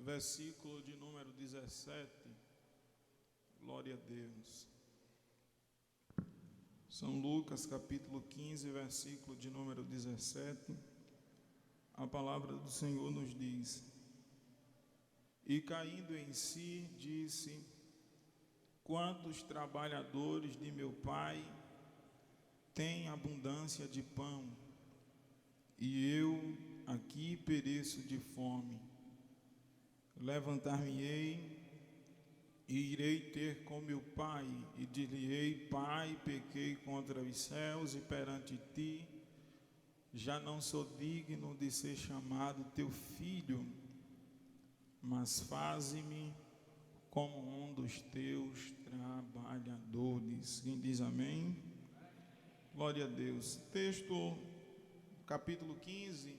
versículo de número 17. Glória a Deus. São Lucas, capítulo 15, versículo de número 17. A palavra do Senhor nos diz: E caindo em si, disse: Quantos trabalhadores de meu pai têm abundância de pão, e eu aqui pereço de fome. Levantar-me-ei e irei ter com meu pai, e dir-lhe-ei: Pai, pequei contra os céus e perante ti, já não sou digno de ser chamado teu filho, mas faze-me como um dos teus trabalhadores. Quem diz amém? Glória a Deus. Texto, capítulo 15,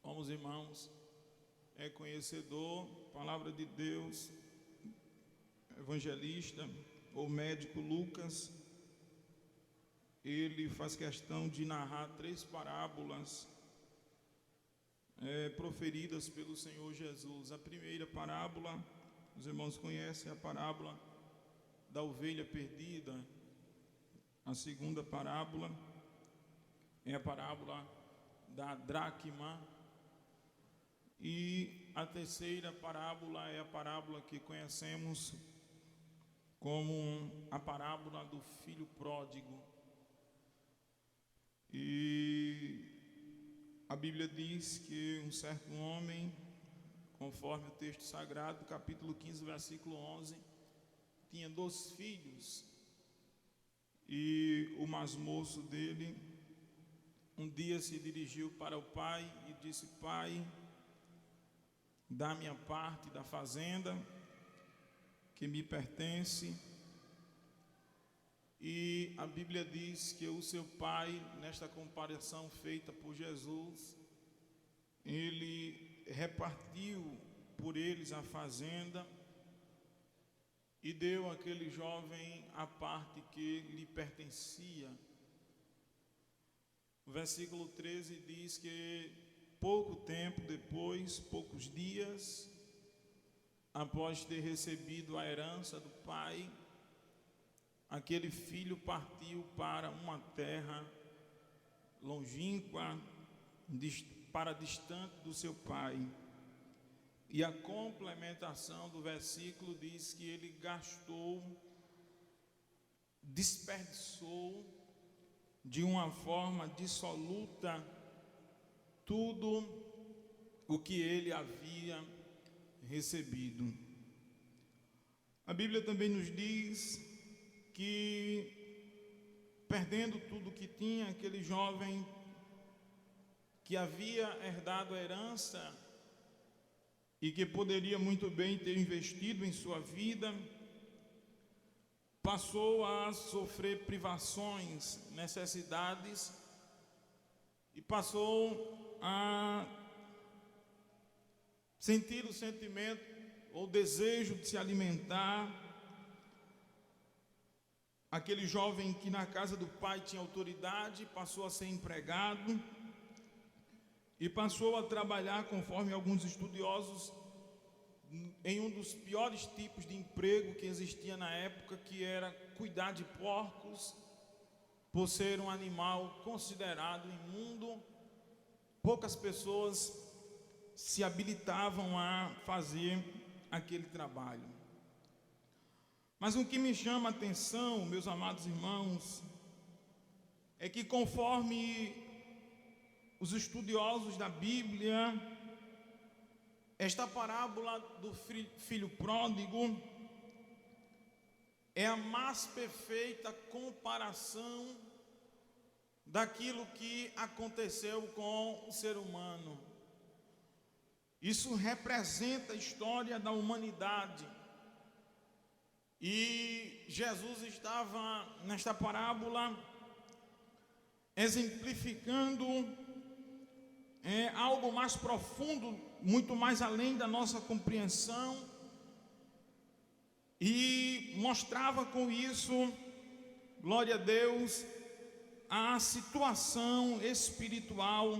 como os irmãos é conhecedor, palavra de Deus, evangelista ou médico Lucas, ele faz questão de narrar 3 parábolas proferidas pelo Senhor Jesus. A primeira parábola, os irmãos conhecem, a parábola da ovelha perdida. A segunda parábola é a parábola da dracma. E a terceira parábola é a parábola que conhecemos como a parábola do filho pródigo. E a Bíblia diz que um certo homem, conforme o texto sagrado, capítulo 15, versículo 11, tinha 2 filhos. E o mais moço dele, um dia se dirigiu para o pai e disse: Pai, dá minha parte da fazenda que me pertence. E a Bíblia diz que o seu pai, nesta comparação feita por Jesus, ele repartiu por eles a fazenda e deu àquele jovem a parte que lhe pertencia. O versículo 13 diz que pouco tempo depois, poucos dias, após ter recebido a herança do pai, aquele filho partiu para uma terra longínqua, para distante do seu pai. E a complementação do versículo diz que ele desperdiçou de uma forma dissoluta tudo o que ele havia recebido. A Bíblia também nos diz que, perdendo tudo o que tinha, aquele jovem que havia herdado a herança e que poderia muito bem ter investido em sua vida, passou a sofrer privações, necessidades, e passou a sentir o sentimento ou desejo de se alimentar. Aquele jovem que na casa do pai tinha autoridade passou a ser empregado e passou a trabalhar, conforme alguns estudiosos, em um dos piores tipos de emprego que existia na época, que era cuidar de porcos. Por ser um animal considerado imundo, poucas pessoas se habilitavam a fazer aquele trabalho. Mas o que me chama a atenção, meus amados irmãos, é que, conforme os estudiosos da Bíblia, esta parábola do filho pródigo é a mais perfeita comparação daquilo que aconteceu com o ser humano. Isso representa a história da humanidade. E Jesus estava nesta parábola exemplificando algo mais profundo, muito mais além da nossa compreensão, e mostrava com isso, glória a Deus, a situação espiritual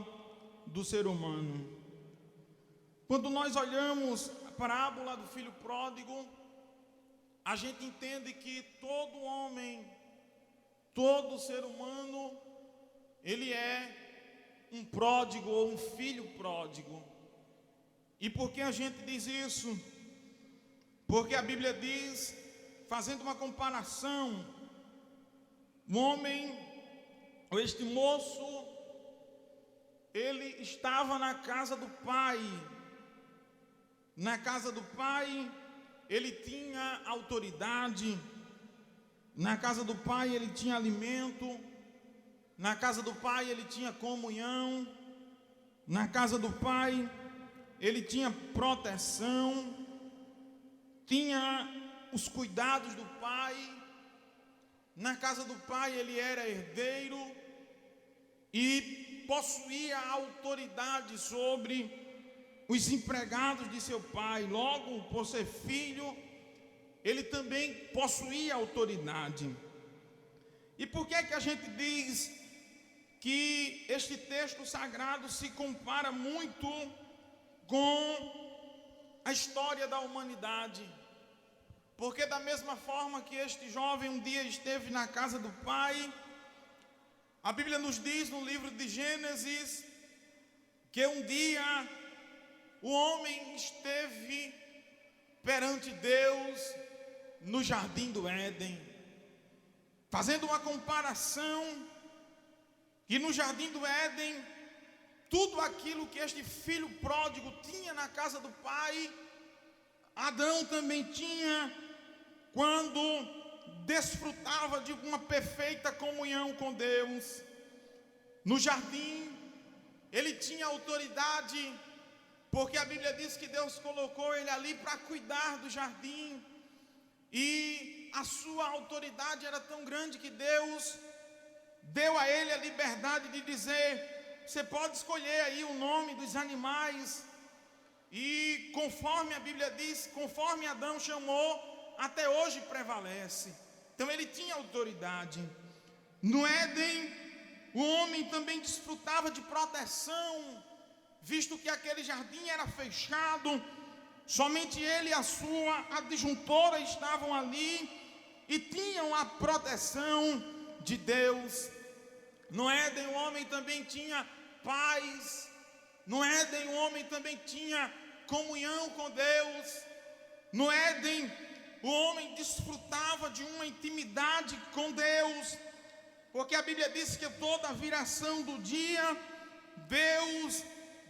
do ser humano. Quando nós olhamos a parábola do filho pródigo, a gente entende que todo homem, todo ser humano, ele é um pródigo ou um filho pródigo. E por que a gente diz isso? Porque a Bíblia diz, fazendo uma comparação, um homem, ou este moço, ele estava na casa do pai. Na casa do pai, ele tinha autoridade. Na casa do pai, ele tinha alimento. Na casa do pai, ele tinha comunhão. Na casa do pai, ele tinha proteção. Tinha os cuidados do pai. Na casa do pai, ele era herdeiro e possuía autoridade sobre os empregados de seu pai. Logo, por ser filho, ele também possuía autoridade. E por que é que a gente diz que este texto sagrado se compara muito com a história da humanidade? Porque da mesma forma que este jovem um dia esteve na casa do pai, a Bíblia nos diz no livro de Gênesis que um dia o homem esteve perante Deus no jardim do Éden, fazendo uma comparação que no jardim do Éden, tudo aquilo que este filho pródigo tinha na casa do pai, Adão também tinha quando desfrutava de uma perfeita comunhão com Deus. No jardim, ele tinha autoridade, porque a Bíblia diz que Deus colocou ele ali para cuidar do jardim. E a sua autoridade era tão grande que Deus deu a ele a liberdade de dizer: você pode escolher aí o nome dos animais. E conforme a Bíblia diz, conforme Adão chamou, até hoje prevalece. Então ele tinha autoridade. No Éden, o homem também desfrutava de proteção, visto que aquele jardim era fechado, somente ele e a sua adjuntora estavam ali e tinham a proteção de Deus. No Éden o homem também tinha paz, no Éden o homem também tinha comunhão com Deus. No Éden o homem desfrutava de uma intimidade com Deus, porque a Bíblia diz que toda a viração do dia, Deus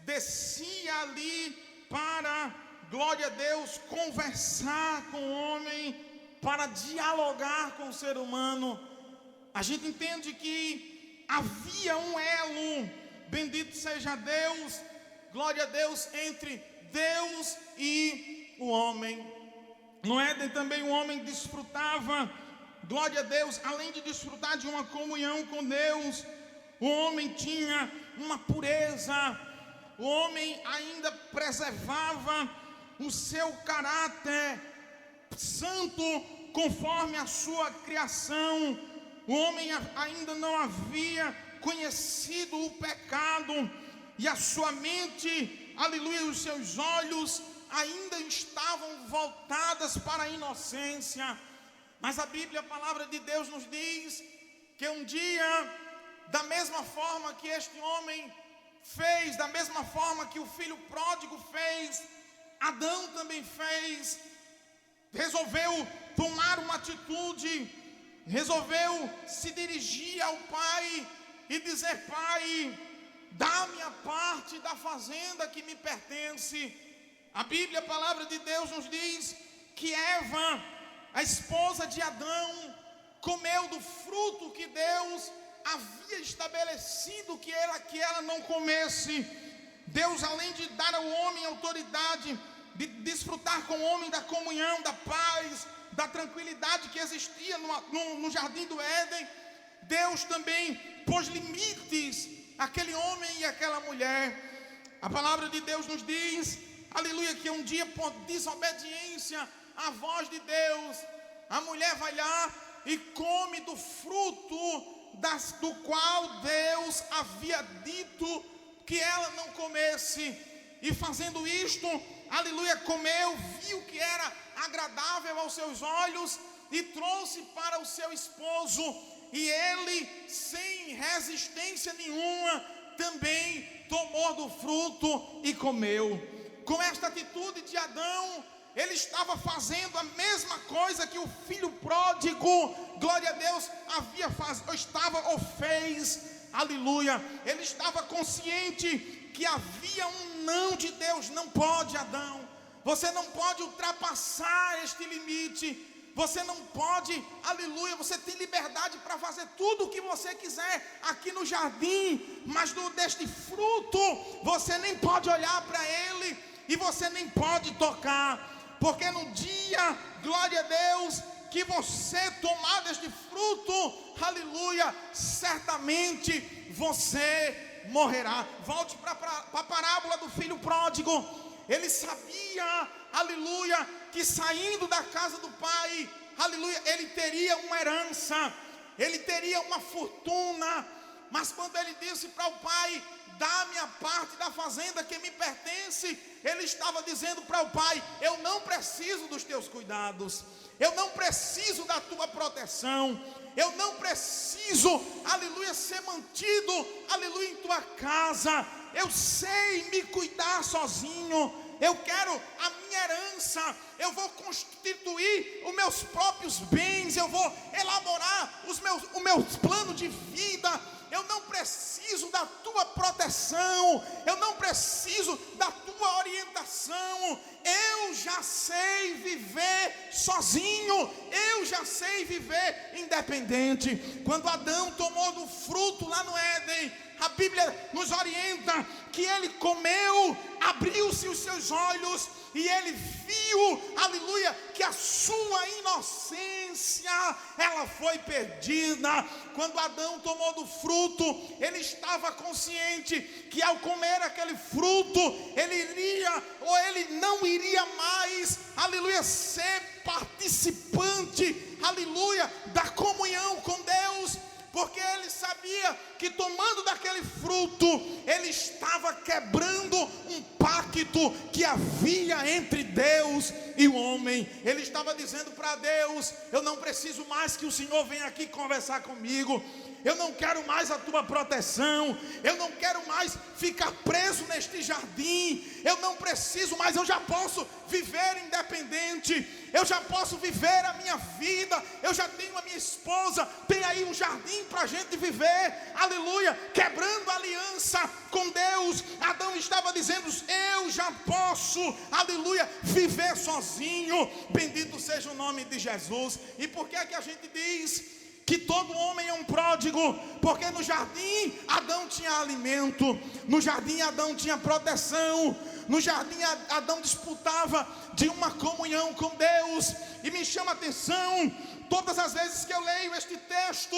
descia ali para, glória a Deus, conversar com o homem, para dialogar com o ser humano. A gente entende que havia um elo, bendito seja Deus, glória a Deus, entre Deus e o homem. No Éden também o homem desfrutava, glória a Deus, além de desfrutar de uma comunhão com Deus, o homem tinha uma pureza. O homem ainda preservava o seu caráter santo conforme a sua criação. O homem ainda não havia conhecido o pecado e a sua mente, aleluia, os seus olhos ainda estavam voltadas para a inocência. Mas a Bíblia, a palavra de Deus nos diz que um dia, da mesma forma que este homem fez, da mesma forma que o filho pródigo fez, Adão também fez. Resolveu tomar uma atitude, resolveu se dirigir ao pai e dizer: pai, dá-me a parte da fazenda que me pertence. A Bíblia, a palavra de Deus nos diz que Eva, a esposa de Adão, comeu do fruto que Deus havia estabelecido que ela não comesse. Deus, além de dar ao homem autoridade de desfrutar com o homem da comunhão, da paz, da tranquilidade que existia no jardim do Éden, Deus também pôs limites àquele homem e àquela mulher. A palavra de Deus nos diz, aleluia, que um dia, por desobediência à voz de Deus, a mulher vai lá e come do fruto do qual Deus havia dito que ela não comesse. e fazendo isto, aleluia, comeu, viu que era agradável aos seus olhos e trouxe para o seu esposo, e ele, sem resistência nenhuma, também tomou do fruto e comeu. Com esta atitude de Adão, ele estava fazendo a mesma coisa que o filho pródigo, glória a Deus, fez, aleluia. Ele estava consciente que havia um não de Deus. Não pode, Adão, você não pode ultrapassar este limite. Você não pode, aleluia, você tem liberdade para fazer tudo o que você quiser aqui no jardim, mas deste fruto, você nem pode olhar para ele, e você nem pode tocar, porque no dia, glória a Deus, que você tomar deste fruto, aleluia, certamente você morrerá. Volte para a parábola do filho pródigo. Ele sabia, aleluia, que saindo da casa do pai, aleluia, ele teria uma herança, ele teria uma fortuna. Mas quando ele disse para o pai: dá-me a parte da fazenda que me pertence, ele estava dizendo para o pai: eu não preciso dos teus cuidados, eu não preciso da tua proteção, eu não preciso, aleluia, ser mantido, aleluia, em tua casa. Eu sei me cuidar sozinho. Eu quero a minha herança, eu vou constituir os meus próprios bens, eu vou elaborar o meu plano de vida. Eu não preciso da tua proteção, eu não preciso da tua orientação. Eu já sei viver sozinho, eu já sei viver independente. Quando Adão tomou do fruto lá no Éden, a Bíblia nos orienta que ele comeu, abriu-se os seus olhos e ele viu, aleluia, que a sua inocência, ela foi perdida. Quando Adão tomou do fruto, ele estava consciente que ao comer aquele fruto, ele iria, ou ele não iria mais, aleluia, ser participante, aleluia, da comunhão com Deus. Porque ele sabia que tomando daquele fruto, ele estava quebrando um pacto que havia entre Deus e o homem. Ele estava dizendo para Deus: eu não preciso mais que o Senhor venha aqui conversar comigo, eu não quero mais a tua proteção, eu não quero mais ficar preso neste jardim, eu não preciso mais, eu já posso viver independente, eu já posso viver a minha vida, eu já tenho a minha esposa, tem aí um jardim para a gente viver, aleluia, quebrando a aliança com Deus. Adão estava dizendo: eu já posso, aleluia, viver sozinho. Bendito seja o nome de Jesus. E por que é que a gente diz que todo homem é um pródigo? Porque no jardim Adão tinha alimento, no jardim Adão tinha proteção, no jardim Adão disputava de uma comunhão com Deus. E me chama a atenção, todas as vezes que eu leio este texto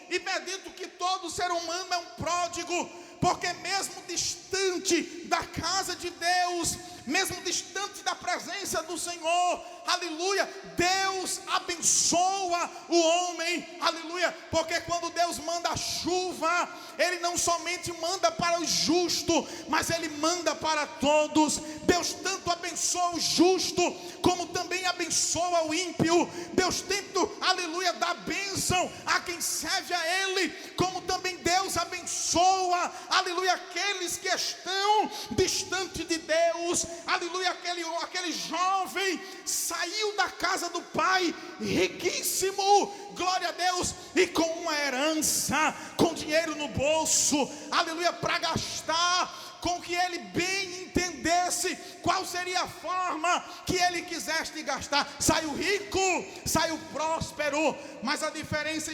e medito que todo ser humano é um pródigo, porque mesmo distante da casa de Deus, mesmo distante da presença do Senhor, aleluia, Deus abençoa o homem, aleluia, porque quando Deus manda a chuva, Ele não somente manda para o justo, mas Ele manda para todos. Deus tanto abençoa o justo, como também abençoa o ímpio. Deus tanto, aleluia, dá bênção a quem serve a Ele, como também Deus abençoa, aleluia, aqueles que estão distante de Deus. Aleluia, aquele jovem saiu da casa do pai riquíssimo, glória a Deus, e com uma herança, com dinheiro no bolso, aleluia, para gastar com que ele bem entendesse qual seria a forma que ele quisesse gastar. Saiu rico, saiu próspero, mas a diferença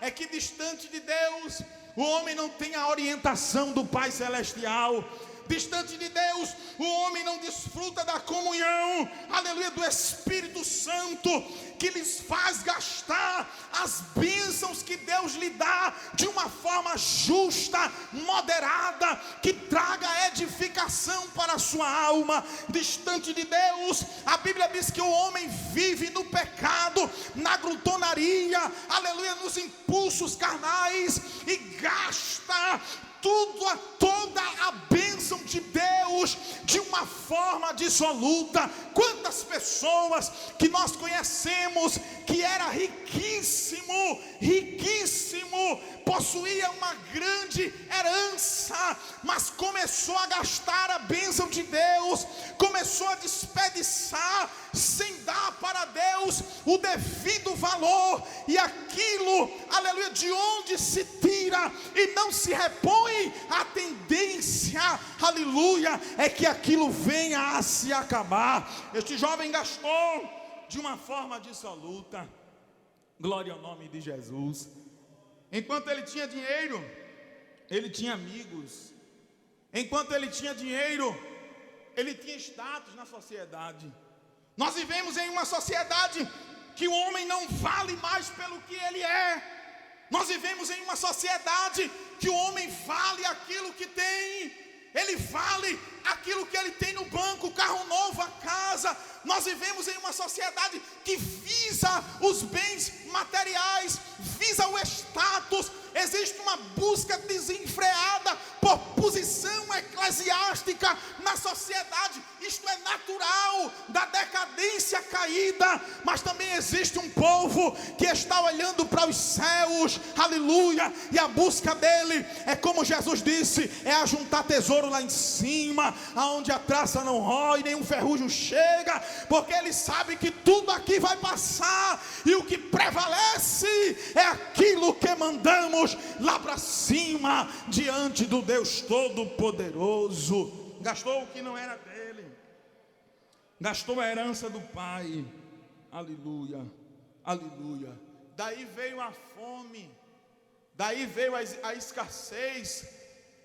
é que distante de Deus, o homem não tem a orientação do Pai Celestial. Distante de Deus, o homem não desfruta da comunhão, aleluia, do Espírito Santo, que lhes faz gastar as bênçãos que Deus lhe dá de uma forma justa, moderada, que traga edificação para a sua alma. Distante de Deus, a Bíblia diz que o homem vive no pecado, na glutonaria, aleluia, nos impulsos carnais, e gasta toda a bênção bênção de Deus de uma forma dissoluta. Quantas pessoas que nós conhecemos que era riquíssimo, possuía uma grande herança, mas começou a gastar a bênção de Deus, começou a desperdiçar, sem dar para Deus o devido valor, e aquilo, aleluia, de onde se tira e não se repõe, a tendência, aleluia, é que aquilo venha a se acabar. Este jovem gastou de uma forma dissoluta. Glória ao nome de Jesus. Enquanto ele tinha dinheiro, ele tinha amigos. Enquanto ele tinha dinheiro, ele tinha status na sociedade. Nós vivemos em uma sociedade que o homem não vale mais pelo que ele é. Nós vivemos em uma sociedade que o homem vale aquilo que tem. Ele vale aquilo que ele tem no banco, o carro novo, a casa. Nós vivemos em uma sociedade que visa os bens materiais, visa o status. Existe uma busca desenfreada por posição eclesiástica na sociedade. Isto é natural da decadência caída, mas também existe um povo que está olhando para os céus, aleluia, e a busca dele é, como Jesus disse, é ajuntar tesouro lá em cima, aonde a traça não rói, nenhum ferrugem chega, porque ele sabe que tudo aqui vai passar, e o que prevalece é aquilo que mandamos lá para cima, diante do Deus Todo-Poderoso. Gastou o que não era dele, gastou a herança do pai, aleluia, aleluia. Daí veio a fome, daí veio a escassez,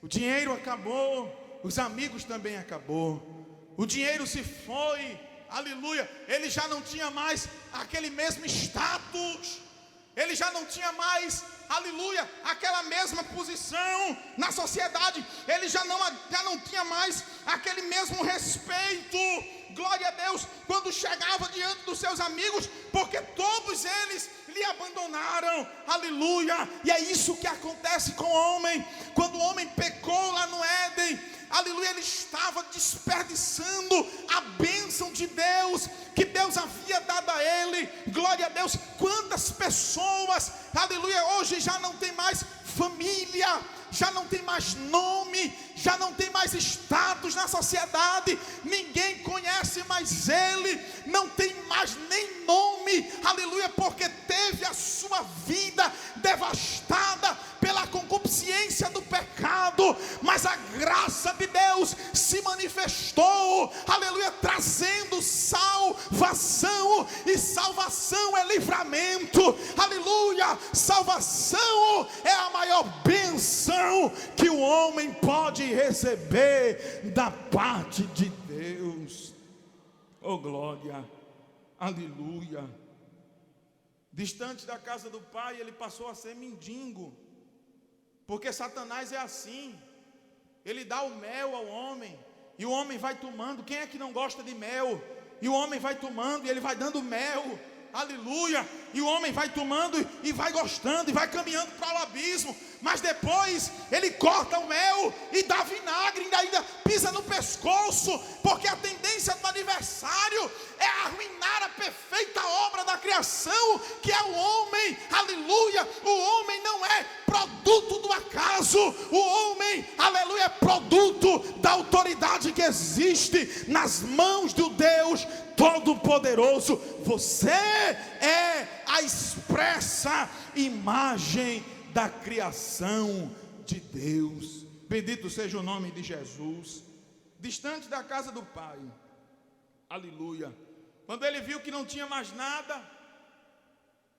o dinheiro acabou, os amigos também acabou, o dinheiro se foi, aleluia. Ele já não tinha mais aquele mesmo status, ele já não tinha mais, aleluia, aquela mesma posição na sociedade, ele já não tinha mais aquele mesmo respeito, glória a Deus, quando chegava diante dos seus amigos, porque todos eles lhe abandonaram, aleluia. E é isso que acontece com o homem, quando o homem pecou lá no Éden, aleluia, ele estava desperdiçando a bênção de Deus, que Deus havia dado a ele, glória a Deus. Quantas pessoas, aleluia, hoje já não tem mais família, já não tem mais nome, já não tem mais status na sociedade, ninguém conhece mais ele, não tem mais nem nome, aleluia, porque teve a sua vida devastada pela concupiscência do pecado. Mas a graça de Deus se manifestou, aleluia, trazendo salvação, e salvação é livramento, aleluia. Salvação é a maior bênção que o homem pode receber da parte de Deus. Oh glória, aleluia. Distante da casa do pai, ele passou a ser mendigo, porque Satanás é assim, ele dá o mel ao homem, e o homem vai tomando. Quem é que não gosta de mel? E o homem vai tomando, e ele vai dando mel, aleluia, e o homem vai tomando e vai gostando, e vai caminhando para o abismo. Mas depois ele corta o mel e dá vinagre, ainda pisa no pescoço, porque a tendência do adversário é arruinar a perfeita obra da criação, que é o homem, aleluia. O homem não é produto do acaso, o homem, aleluia, é produto da autoridade que existe nas mãos do Deus Todo-Poderoso. Você é a expressa imagem da criação de Deus. Bendito seja o nome de Jesus. Distante da casa do pai, aleluia, quando ele viu que não tinha mais nada,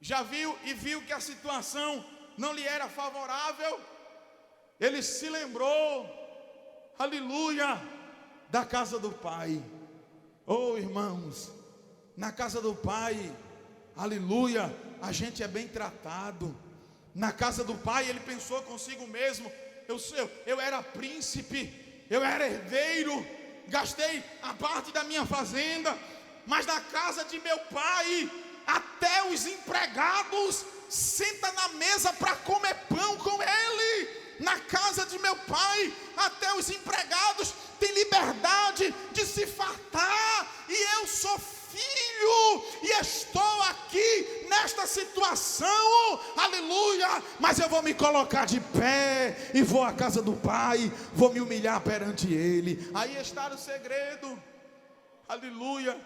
já viu que a situação não lhe era favorável, ele se lembrou, aleluia, da casa do pai. Oh irmãos, na casa do pai, aleluia, a gente é bem tratado. Na casa do pai, ele pensou consigo mesmo: eu era príncipe, eu era herdeiro, gastei a parte da minha fazenda, mas na casa de meu pai, até os empregados sentam na mesa para comer pão com ele. na casa de meu pai, até os empregados têm liberdade de se fartar, e eu sou filho, e estou aqui nesta situação, aleluia, mas eu vou me colocar de pé, e vou à casa do pai, vou me humilhar perante ele. Aí está o segredo, aleluia,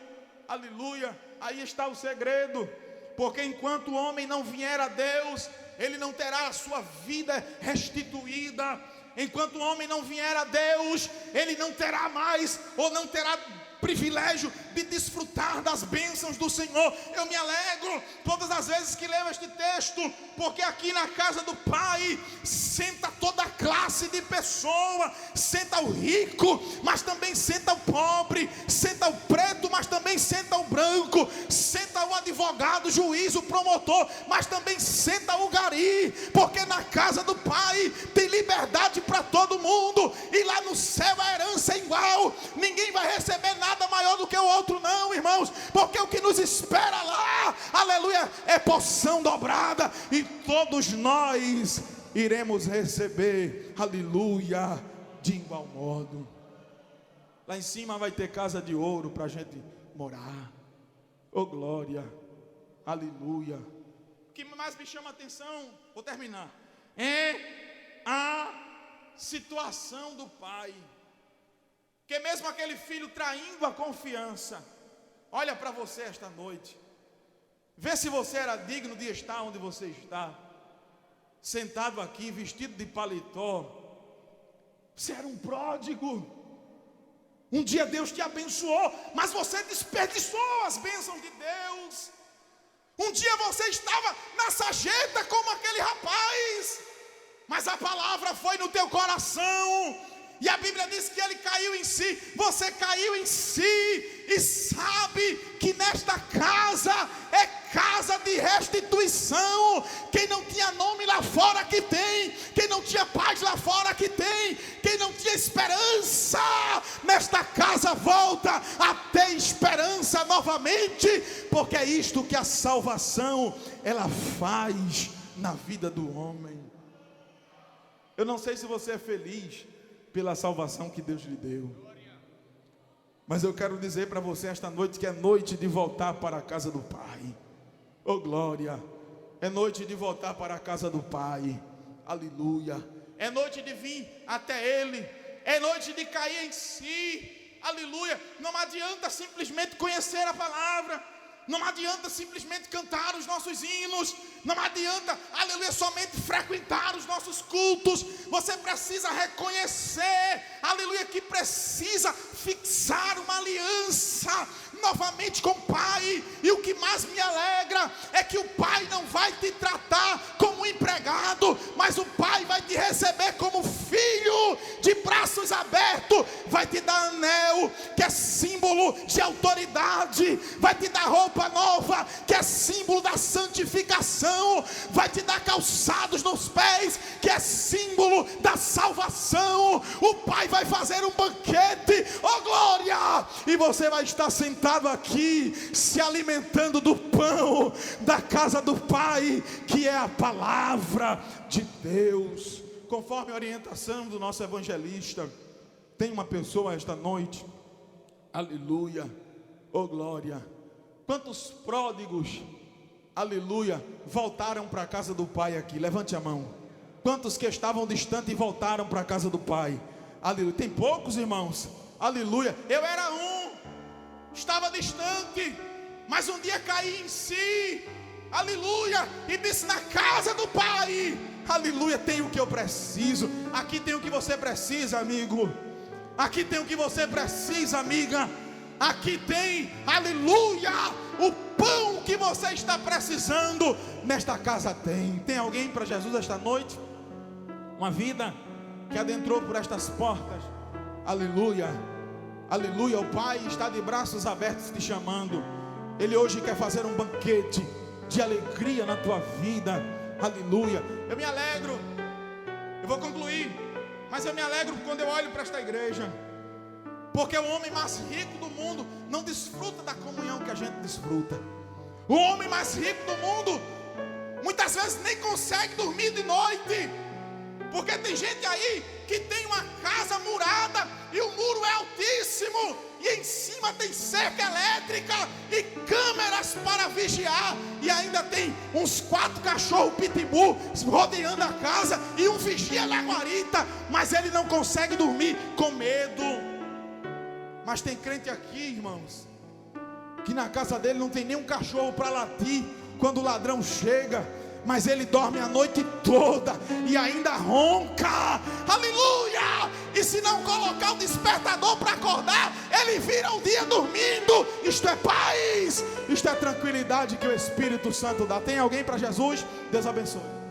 aleluia, aí está o segredo, porque enquanto o homem não vier a Deus, ele não terá a sua vida restituída. Enquanto o homem não vier a Deus, ele não terá mais, ou não terá privilégio de desfrutar das bênçãos do Senhor. Eu me alegro todas as vezes que leio este texto, porque aqui na casa do Pai senta toda a classe de pessoa, senta o rico, mas também senta o pobre, senta o preto, mas também senta o branco, senta o advogado, o juiz, o promotor, mas também senta o gari, porque na casa do Pai tem liberdade para todo mundo, e lá no céu a herança é igual, ninguém vai receber nada maior do que o outro, não, irmãos, porque o que nos espera lá, aleluia, é porção dobrada, e todos nós iremos receber, aleluia, de igual modo. Lá em cima vai ter casa de ouro para a gente morar, oh glória, aleluia. O que mais me chama a atenção, vou terminar, é a situação do pai, que mesmo aquele filho traindo a confiança, olha para você esta noite, vê se você era digno de estar onde você está, sentado aqui, vestido de paletó. Você era um pródigo, um dia Deus te abençoou, mas você desperdiçou as bênçãos de Deus. Um dia você estava na sarjeta como aquele rapaz, mas a palavra foi no teu coração, e a Bíblia diz que ele caiu em si. Você caiu em si, e sabe que nesta casa é casa de restituição. Quem não tinha nome lá fora que tem, quem não tinha paz lá fora que tem, quem não tinha esperança, nesta casa volta a ter esperança novamente, porque é isto que a salvação ela faz na vida do homem. Eu não sei se você é feliz pela salvação que Deus lhe deu, mas eu quero dizer para você esta noite que é noite de voltar para a casa do Pai. Oh glória, é noite de voltar para a casa do Pai, aleluia, é noite de vir até Ele, é noite de cair em si, aleluia. Não adianta simplesmente conhecer a palavra, não adianta simplesmente cantar os nossos hinos, não adianta, aleluia, somente frequentar os nossos cultos. Você precisa reconhecer, aleluia, que precisa fixar uma aliança novamente com o Pai. E o que mais me alegra é que o Pai não vai te tratar como empregado, mas o Pai vai te receber como filho, de braços abertos, vai te dar anel, que é símbolo de autoridade, vai te dar roupa nova, que é símbolo da santificação, vai te dar calçados nos pés, que é símbolo da salvação. O Pai vai fazer um banquete, oh glória, e você vai estar sentado aqui, se alimentando do pão da casa do Pai, que é a palavra de Deus, conforme a orientação do nosso evangelista. Tem uma pessoa esta noite, aleluia, oh glória, quantos pródigos, aleluia, voltaram para a casa do Pai aqui? Levante a mão. Quantos que estavam distantes e voltaram para a casa do Pai? Aleluia. Tem poucos, irmãos, aleluia. Eu era estava distante, mas um dia caí em si, aleluia, e disse: na casa do Pai, aleluia, tem o que eu preciso. Aqui tem o que você precisa, amigo. Aqui tem o que você precisa, amiga. Aqui tem, aleluia, o pão que você está precisando. Nesta casa tem alguém para Jesus esta noite? Uma vida que adentrou por estas portas, aleluia, aleluia. O Pai está de braços abertos te chamando. Ele hoje quer fazer um banquete de alegria na tua vida, aleluia. Eu me alegro, eu vou concluir, mas eu me alegro quando eu olho para esta igreja, porque o homem mais rico do mundo não desfruta da comunhão que a gente desfruta. O homem mais rico do mundo muitas vezes nem consegue dormir de noite, Porque tem gente aí que tem uma casa murada e o muro é altíssimo, e em cima tem cerca elétrica e câmeras para vigiar, e ainda tem uns 4 cachorros pitbull rodeando a casa e um vigia na guarita, mas ele não consegue dormir com medo. Mas tem crente aqui, irmãos, que na casa dele não tem nenhum cachorro para latir quando o ladrão chega, mas ele dorme a noite toda e ainda ronca, aleluia, e se não colocar o despertador para acordar, ele vira o dia dormindo. Isto é paz, isto é tranquilidade que o Espírito Santo dá. Tem alguém para Jesus? Deus abençoe.